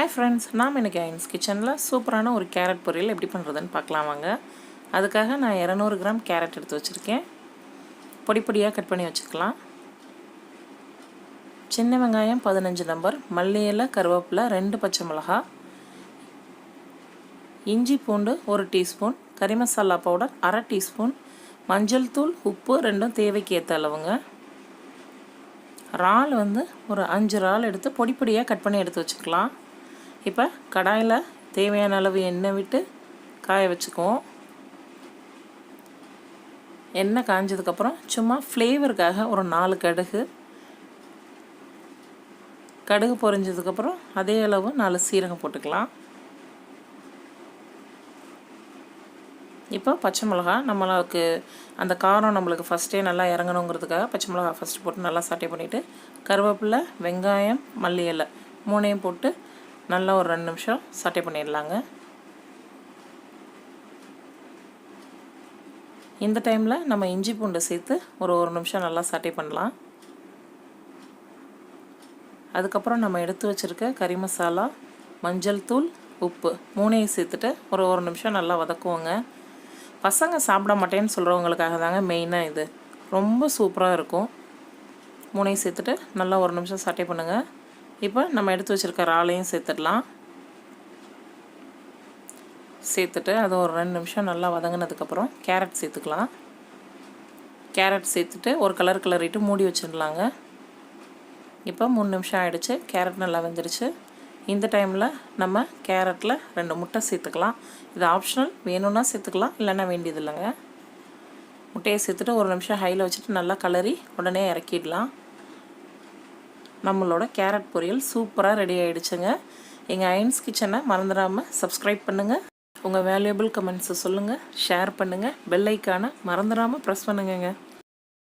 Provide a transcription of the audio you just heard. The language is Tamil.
ஹாய் ஃப்ரெண்ட்ஸ், நாம் இன்றைக்கி ஐன்ஸ் கிச்சனில் சூப்பரான ஒரு கேரட் பொரியல் எப்படி பண்ணுறதுன்னு பார்க்கலாம் வாங்க. அதுக்காக நான் 200 கிராம் கேரட் எடுத்து வச்சுருக்கேன். பொடி பொடியாக கட் பண்ணி வச்சுக்கலாம். சின்ன வெங்காயம் 15 நம்பர், மல்லி இலை, கருவேப்பிலை, 2 பச்சை மிளகா, இஞ்சி பூண்டு 1 டீஸ்பூன், கறி மசாலா பவுடர் 1/2 டீஸ்பூன், மஞ்சள் தூள், உப்பு 2 தேவைக்கு ஏற்ற அளவுங்க. இறால் ஒரு 5 இறால் எடுத்து பொடி பொடியாக கட் பண்ணி எடுத்து வச்சுக்கலாம். இப்போ கடாயில் தேவையான அளவு எண்ணெய் விட்டு காய வச்சுக்குவோம். எண்ணெய் காஞ்சதுக்கப்புறம் சும்மா ஃப்ளேவருக்காக ஒரு 4 கடுகு பொரிஞ்சதுக்கப்புறம் அதே அளவு 4 சீரகம் போட்டுக்கலாம். இப்போ பச்சை மிளகா, நம்மளுக்கு அந்த காரம் நம்மளுக்கு ஃபஸ்ட்டே நல்லா இறங்கணுங்கிறதுக்காக பச்சை மிளகா ஃபஸ்ட்டு போட்டு நல்லா சாட்டே பண்ணிவிட்டு கருவேப்பிலை, வெங்காயம், மல்லி இலை 3 போட்டு நல்லா ஒரு 2 நிமிஷம் சாட்டே பண்ணிடலாங்க. இந்த டைமில் நம்ம இஞ்சி பூண்டு சேர்த்து ஒரு 1 நிமிஷம் நல்லா சாட்டே பண்ணலாம். அதுக்கப்புறம் நம்ம எடுத்து வச்சுருக்க கறி மசாலா, மஞ்சள் தூள், உப்பு 3 சேர்த்துட்டு ஒரு 1 நிமிஷம் நல்லா வதக்குவோங்க. பசங்க சாப்பிட மாட்டேன்னு சொல்கிறவங்களுக்காக தாங்க மெயினாக இது. ரொம்ப சூப்பராக இருக்கும். 3 சேர்த்துட்டு நல்லா 1 நிமிஷம் சாட்டே பண்ணுங்கள். இப்போ நம்ம எடுத்து வச்சுருக்க இறாலையும் சேர்த்துடலாம். சேர்த்துட்டு அது ஒரு 2 நிமிஷம் நல்லா வதங்கினதுக்கப்புறம் கேரட் சேர்த்துக்கலாம். கேரட் சேர்த்துட்டு ஒரு கலர் கிளறிட்டு மூடி வச்சிடலாங்க. இப்போ 3 நிமிஷம் ஆகிடுச்சு. கேரட் நல்லா வெந்துடுச்சு. இந்த டைமில் நம்ம கேரட்டில் 2 முட்டை சேர்த்துக்கலாம். இது ஆப்ஷனல், வேணும்னா சேர்த்துக்கலாம், இல்லைன்னா வேண்டியது இல்லைங்க. முட்டையை சேர்த்துட்டு 1 நிமிஷம் ஹையில் வச்சுட்டு நல்லா கலரி உடனே இறக்கிடலாம். நம்மளோட கேரட் பொரியல் சூப்பராக ரெடி ஆகிடுச்சுங்க. எங்கள் ஐன்ஸ் கிச்சனை மறந்துடாமல் சப்ஸ்கிரைப் பண்ணுங்கள். உங்கள் வேல்யூபிள் கமெண்ட்ஸை சொல்லுங்கள், ஷேர் பண்ணுங்கள், பெல் ஐக்கானை மறந்துடாமல் ப்ரெஸ் பண்ணுங்கங்க.